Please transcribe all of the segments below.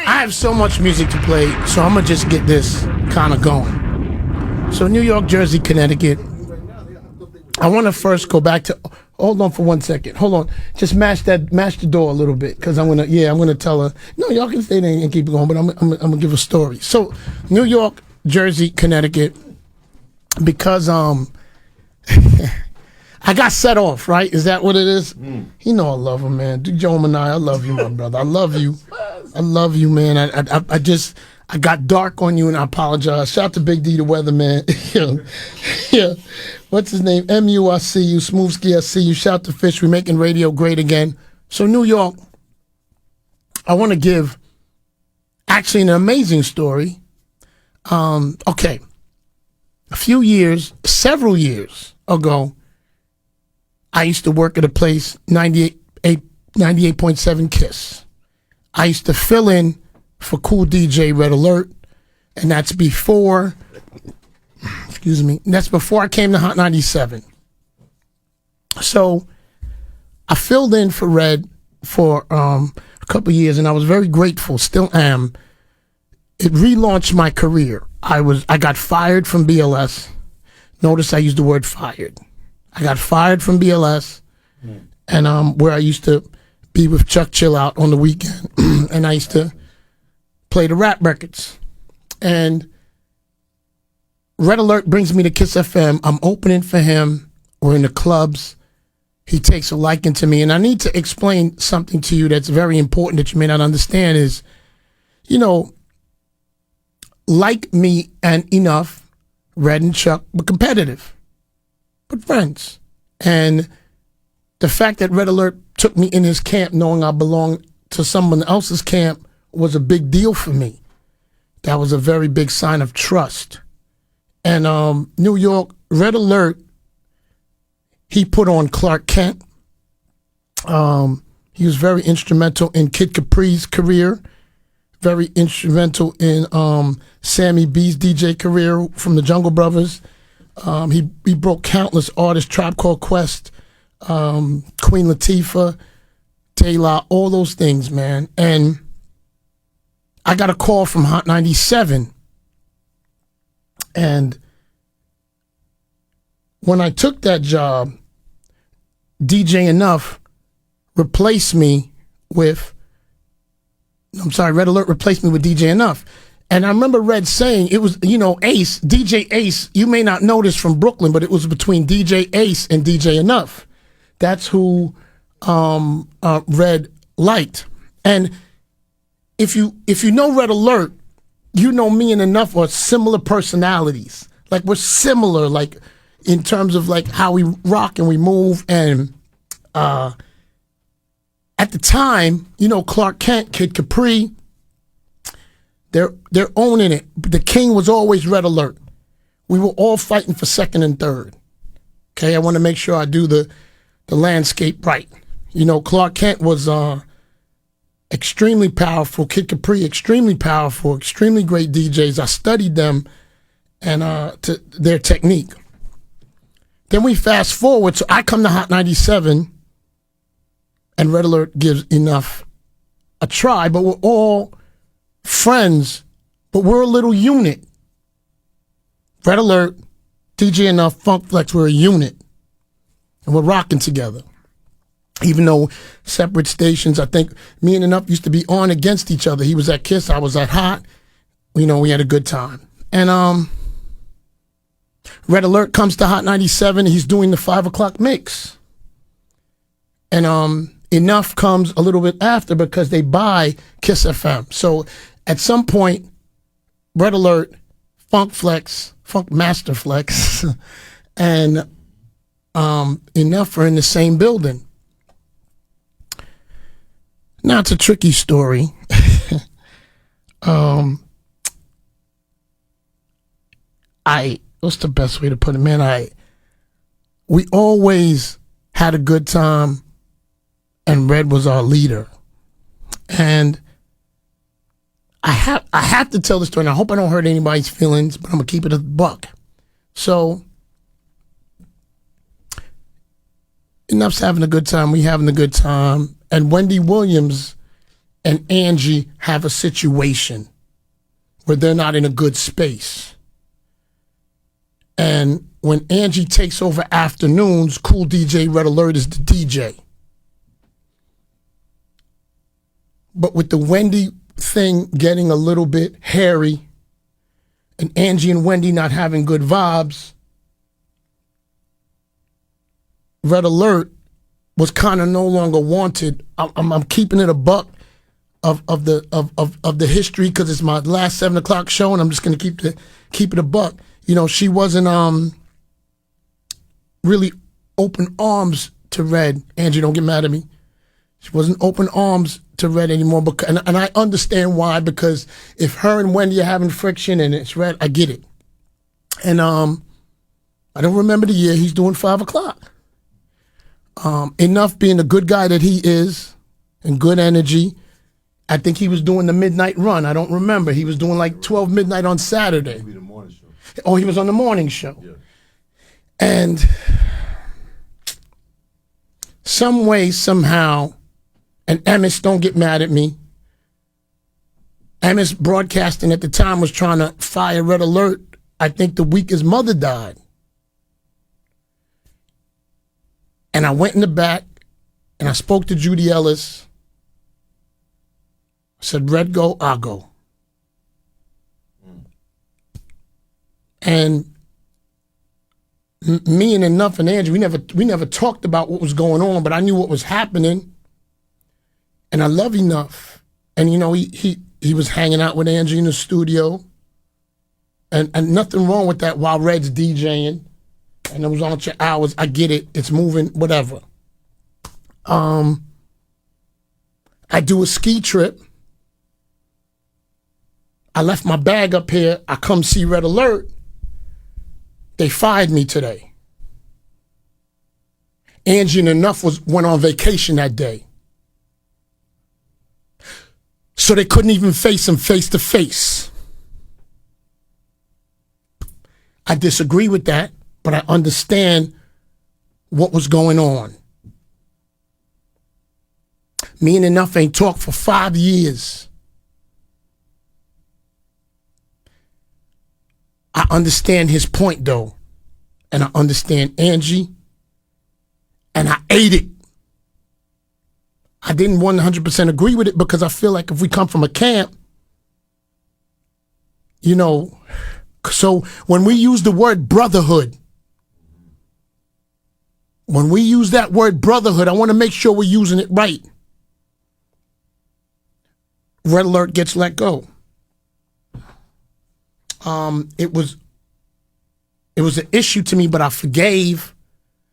I have so much music to play, so I'm gonna just get this kind of going. So New York, Jersey, Connecticut. I want to first go back to. Hold on for 1 second. Hold on. Just mash the door a little bit, because I'm gonna tell her. No, y'all can stay there and keep it going, but I'm gonna give a story. So New York, Jersey, Connecticut, because I got set off, right? Is that what it is? You know I love him, man. Joe Manai, I love you, my brother. I love you. I love you, man. I got dark on you, and I apologize. Shout out to Big D, the weatherman. Yeah. What's his name? MU, I see you. Smooth Ski, I see you. Shout to Fish. We're making radio great again. So New York, I want to give actually an amazing story. Okay. Several years ago, I used to work at a place, 98.7 KISS. I used to fill in for Cool DJ Red Alert, and that's before, that's before I came to Hot 97. So I filled in for Red for a couple of years, and I was very grateful, still am. It relaunched my career. I got fired from BLS. Notice I used the word fired. I got fired from BLS, and where I used to be with Chuck Chill Out on the weekend, and I used to play the rap records. And Red Alert brings me to KISS FM. I'm opening for him. We're in the clubs. He takes a liking to me, and I need to explain something to you that's very important that you may not understand is, like me and Enuff, Red and Chuck were competitive, but friends. And the fact that Red Alert took me in his camp knowing I belonged to someone else's camp was a big deal for me. That was a very big sign of trust. And New York, Red Alert, he put on Clark Kent. He was very instrumental in Kid Capri's career, very instrumental in Sammy B's DJ career from the Jungle Brothers. He broke countless artists, Tribe Called Quest, Queen Latifah, De La, all those things, man. And I got a call from Hot 97. And when I took that job, DJ Enuff replaced me with, Red Alert replaced me with DJ Enuff. And I remember Red saying, it was, Ace, DJ Ace, you may not know this from Brooklyn, but it was between DJ Ace and DJ Enuff. That's who Red liked. And if you know Red Alert, you know me and Enuff are similar personalities. Like, we're similar, like, in terms of, like, how we rock and we move. And at the time, Clark Kent, Kid Capri, they're owning it. The king was always Red Alert. We were all fighting for second and third. Okay, I want to make sure I do the landscape right. Clark Kent was extremely powerful. Kid Capri, extremely powerful, extremely great DJs. I studied them and to their technique. Then we fast forward. So I come to Hot 97, and Red Alert gives Enuff a try, but we're all friends, but we're a little unit. Red Alert, DJ Enuff, Funkflex, we're a unit. And we're rocking together. Even though separate stations, I think me and Enuff used to be on against each other. He was at KISS, I was at Hot. We had a good time. And Red Alert comes to Hot 97, he's doing the 5 o'clock mix. And Enuff comes a little bit after because they buy KISS FM. So at some point, Red Alert, Funkflex, Funk Master Flex, and Enuff are in the same building. Now it's a tricky story. What's the best way to put it, man? We always had a good time, and Red was our leader. And I have to tell the story, and I hope I don't hurt anybody's feelings, but I'm gonna keep it a buck. So Enuff's having a good time, we having a good time, and Wendy Williams and Angie have a situation where they're not in a good space. And when Angie takes over afternoons, Cool DJ Red Alert is the DJ. But with the Wendy thing getting a little bit hairy and Angie and Wendy not having good vibes, Red Alert was kind of no longer wanted. I'm keeping it a buck of the history because it's my last 7 o'clock show, and I'm just gonna keep it a buck. You know, she wasn't really open arms to Red. Angie, don't get mad at me. She wasn't open arms to Red anymore, and I understand why, because if her and Wendy are having friction and it's Red, I get it. And I don't remember the year. He's doing 5 o'clock. Enuff being the good guy that he is and good energy, I think he was doing the midnight run. I don't remember. He was doing like 12 midnight on Saturday. Maybe the morning show. Oh, he was on the morning show. Yeah. And some way, somehow, and Amos, don't get mad at me, Amos Broadcasting at the time was trying to fire Red Alert, I think the week his mother died. And I went in the back and I spoke to Judy Ellis. I said, Red go, I'll go. And me and Enuff and Angie, we never talked about what was going on, but I knew what was happening. And I love Enuff. And you know, he was hanging out with Angie in the studio. And nothing wrong with that while Red's DJing. And it was on your hours. I get it. It's moving, whatever. I do a ski trip. I left my bag up here. I come see Red Alert. They fired me today. Angie and Enuff went on vacation that day. So they couldn't even face him face to face. I disagree with that, but I understand what was going on. Me and Enuff ain't talked for 5 years. I understand his point, though. And I understand Angie. And I ate it. I didn't 100% agree with it because I feel like if we come from a camp, you know, so when we use the word brotherhood, when we use that word brotherhood, I want to make sure we're using it right. Red Alert gets let go. It was an issue to me, but I forgave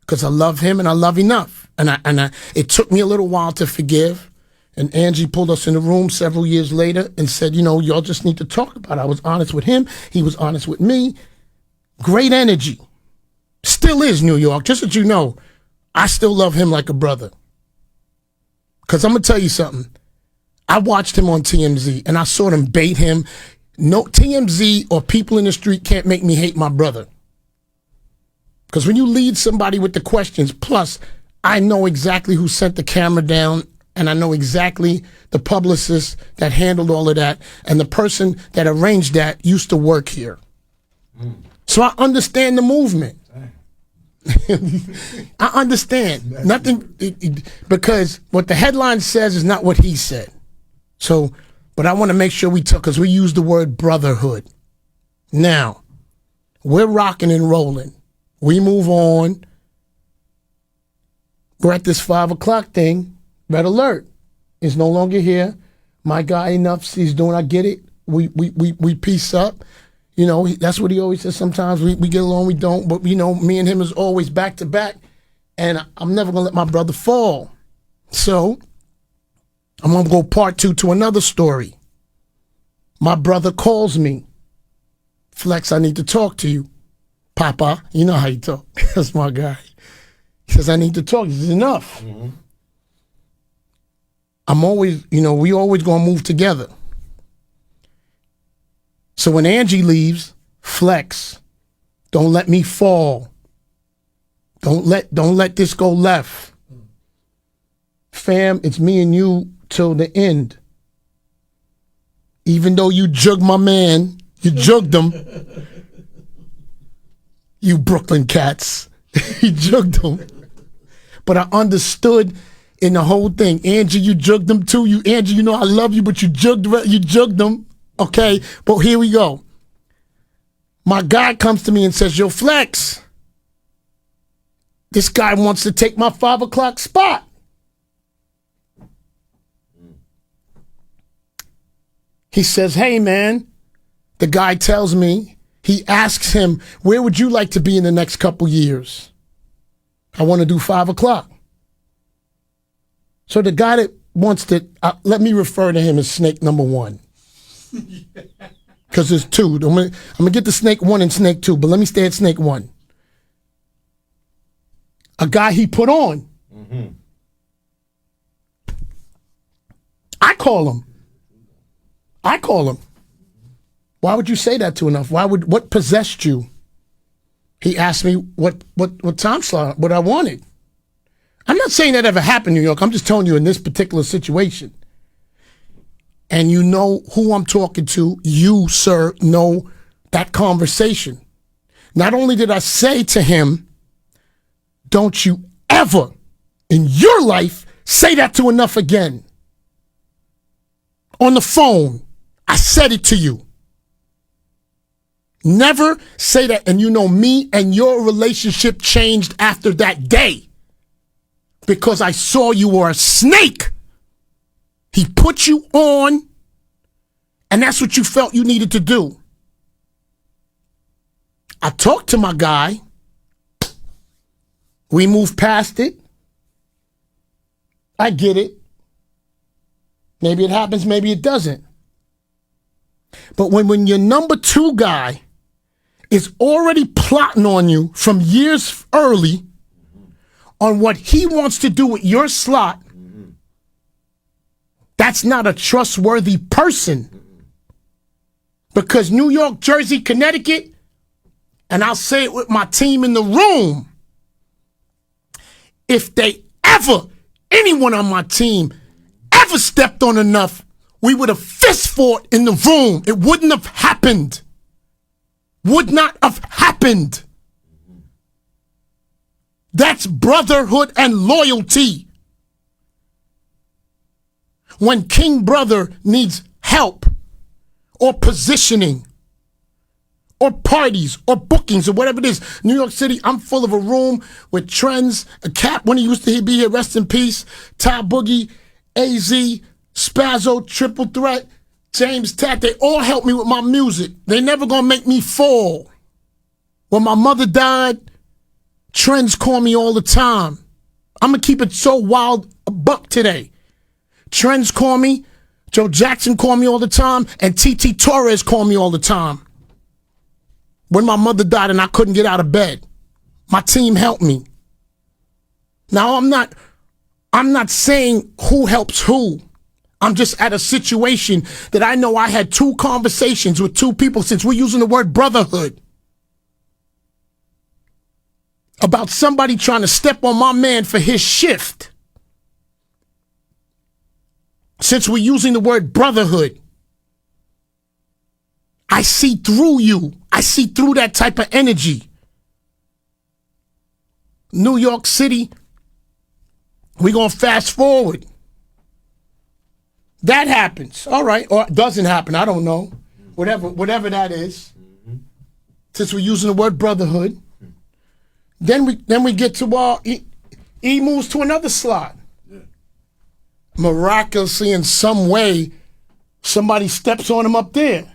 because I love him and I love Enuff. And it took me a little while to forgive. And Angie pulled us in the room several years later and said, you know, y'all just need to talk about it. I was honest with him. He was honest with me. Great energy. Still is, New York. Just that you know, I still love him like a brother. Because I'm going to tell you something. I watched him on TMZ and I saw them bait him. No, TMZ or people in the street can't make me hate my brother. Because when you lead somebody with the questions, plus I know exactly who sent the camera down and I know exactly the publicist that handled all of that, and the person that arranged that used to work here. So I understand the movement. I understand. Nothing, because what the headline says is not what he said. So, but I want to make sure we talk, because we use the word brotherhood. Now, we're rocking and rolling. We move on. We're at this 5 o'clock thing. Red Alert is no longer here. My guy Enuff, he's doing, I get it. We piece up. You know, that's what he always says. Sometimes we get along, we don't. But, you know, me and him is always back to back. And I'm never going to let my brother fall. So I'm going to go part 2 to another story. My brother calls me. Flex, I need to talk to you. Papa, you know how you talk. That's my guy. He says, I need to talk. This is enough. Mm-hmm. I'm always, you know, we always going to move together. So when Angie leaves, Flex, don't let me fall. Don't let this go left. Fam, it's me and you till the end. even though you jugged my man, you jugged him. You Brooklyn cats. You jugged him. But I understood in the whole thing. Angie, you jugged them too. Angie, you know I love you, but you jugged them. Okay, but here we go. My guy comes to me and says, yo, Flex, this guy wants to take my 5 o'clock spot. He says, hey, man. The guy tells me, he asks him, where would you like to be in the next couple years? I want to do 5 o'clock. So the guy that wants to, let me refer to him as snake number 1. Because there's 2. I'm gonna get to snake 1 and snake 2, but let me stay at snake 1. A guy he put on. Mm-hmm. I call him. Why would you say that to Enuff? What possessed you? He asked me what time slot, what I wanted. I'm not saying that ever happened in New York. I'm just telling you in this particular situation. And you know who I'm talking to. You, sir, know that conversation. Not only did I say to him, don't you ever in your life say that to Enuff again. On the phone, I said it to you. Never say that. And you know me and your relationship changed after that day. Because I saw you were a snake. He put you on, and that's what you felt you needed to do. I talked to my guy. We moved past it. I get it. Maybe it happens, maybe it doesn't. But when your number 2 guy is already plotting on you from years early on what he wants to do with your slot, that's not a trustworthy person. Because New York, Jersey, Connecticut, and I'll say it with my team in the room, if they ever, anyone on my team, ever stepped on Enuff, we would have fist fought in the room. It wouldn't have happened. Would not have happened. That's brotherhood and loyalty. When King Brother needs help or positioning or parties or bookings or whatever it is. New York City, I'm full of a room with Trends, a Cap when he used to be here, rest in peace, Ty Boogie, AZ, Spazzo, Triple Threat, James Tat. They all helped me with my music. They never gonna make me fall. When my mother died, Trends call me all the time. I'm gonna keep it so wild a buck today. Trends call me, Joe Jackson call me all the time, and TT Torres call me all the time. When my mother died and I couldn't get out of bed, my team helped me. Now I'm not saying who helps who. I'm just at a situation that I know I had 2 conversations with 2 people, since we're using the word brotherhood, about somebody trying to step on my man for his shift. Since we're using the word brotherhood, I see through you. I see through that type of energy. New York City, we're going to fast forward. That happens. All right. Or it doesn't happen. I don't know. Whatever that is. Since we're using the word brotherhood. Then we get to he moves to another slot. Yeah. Miraculously, in some way, somebody steps on him up there.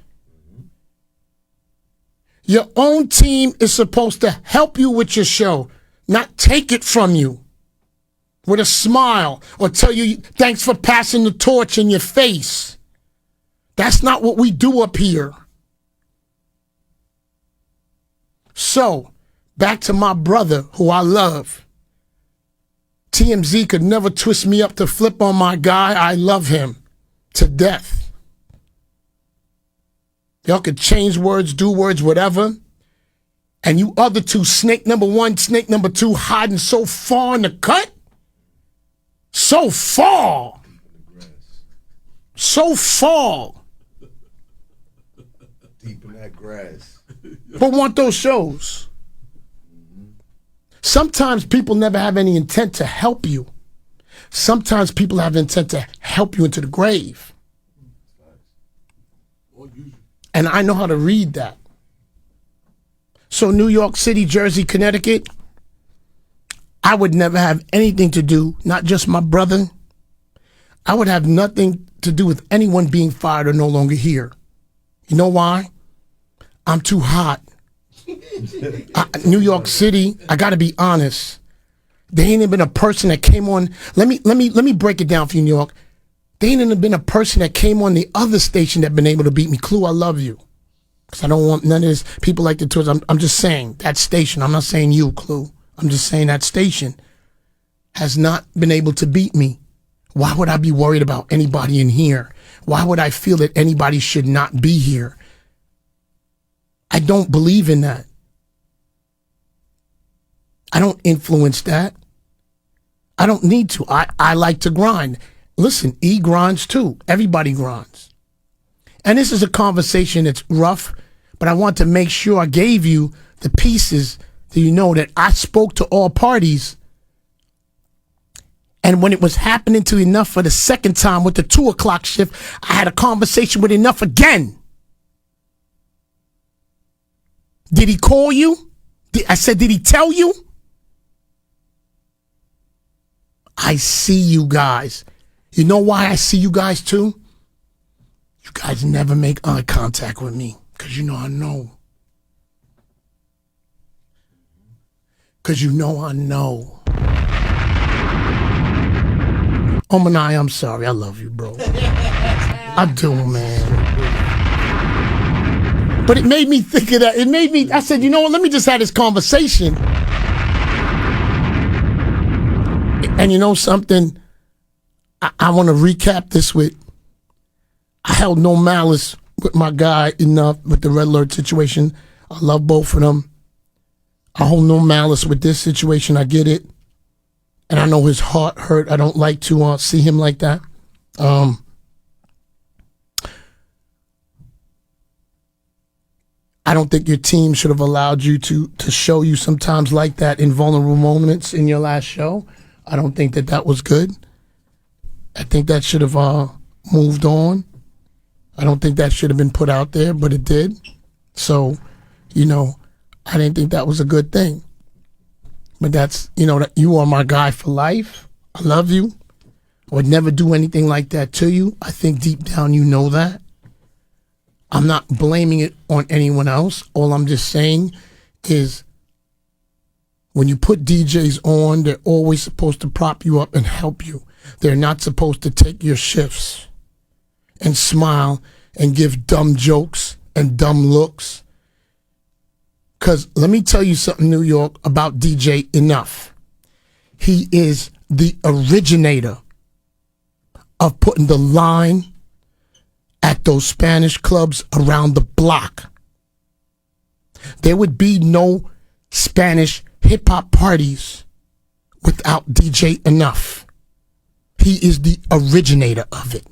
Your own team is supposed to help you with your show, not take it from you with a smile or tell you thanks for passing the torch in your face. That's not what we do up here. So, back to my brother who I love. TMZ could never twist me up to flip on my guy. I love him to death. Y'all could change words, do words, whatever. And you other 2, snake number 1, snake number 2, hiding so far in the cut. So far. So far. Deep in that grass. But want those shows. Sometimes people never have any intent to help you. Sometimes people have intent to help you into the grave. And I know how to read that. So New York City, Jersey, Connecticut, I would never have anything to do, not just my brother. I would have nothing to do with anyone being fired or no longer here. You know why? I'm too hot. New York City, I gotta be honest. There ain't even been a person that came on. Let me break it down for you, New York. There ain't even been a person that came on the other station that been able to beat me. Clue, I love you. Because I don't want none of this. People like the tours. I'm just saying that station. I'm not saying you, Clue. I'm just saying that station has not been able to beat me. Why would I be worried about anybody in here? Why would I feel that anybody should not be here? I don't believe in that. I don't influence that. I don't need to. I like to grind. Listen, E grinds too. Everybody grinds. And this is a conversation that's rough, but I want to make sure I gave you the pieces that you know that I spoke to all parties. And when it was happening to Enuff for the second time with the 2 o'clock shift, I had a conversation with Enuff again. Did he call you? I said, did he tell you? I see you guys. You know why I see you guys too? You guys never make eye contact with me because you know I know. Because you know I know. Oh, Manai, I'm sorry. I love you, bro. I do, man. But it made me think of that. It made me, I said, you know what? Let me just have this conversation. And you know something? I want to recap this with, I held no malice with my guy Enuff with the Red Alert situation. I love both of them. I hold no malice with this situation. I get it. And I know his heart hurt. I don't like to see him like that. I don't think your team should have allowed you to show you sometimes like that in vulnerable moments in your last show. I don't think that was good. I think that should have moved on. I don't think that should have been put out there, but it did. So, you know, I didn't think that was a good thing. But that's, you know, that you are my guy for life. I love you. I would never do anything like that to you. I think deep down you know that. I'm not blaming it on anyone else. All I'm just saying is when you put DJs on, they're always supposed to prop you up and help you. They're not supposed to take your shifts and smile and give dumb jokes and dumb looks. Because let me tell you something, New York, about DJ Enuff. He is the originator of putting the line at those Spanish clubs around the block. There would be no Spanish hip-hop parties without DJ Enuff. He is the originator of it.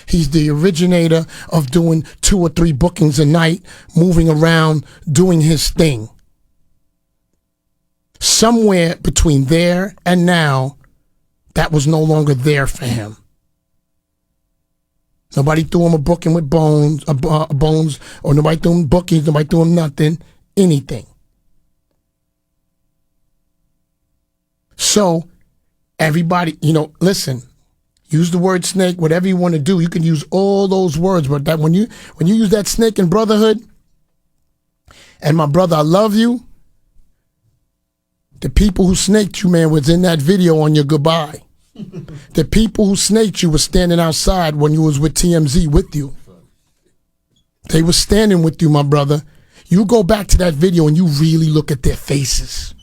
He's the originator of doing 2 or 3 bookings a night, moving around, doing his thing. Somewhere between there and now, that was no longer there for him. Nobody threw him a booking with bones, or nobody threw him bookings, nobody threw him nothing, anything. So, everybody, you know, listen, use the word snake, whatever you want to do. You can use all those words, but that when you use that snake in brotherhood, and my brother, I love you, the people who snaked you, man, was in that video on your goodbye. The people who snaked you were standing outside when you was with TMZ with you. They were standing with you, my brother. You go back to that video and you really look at their faces.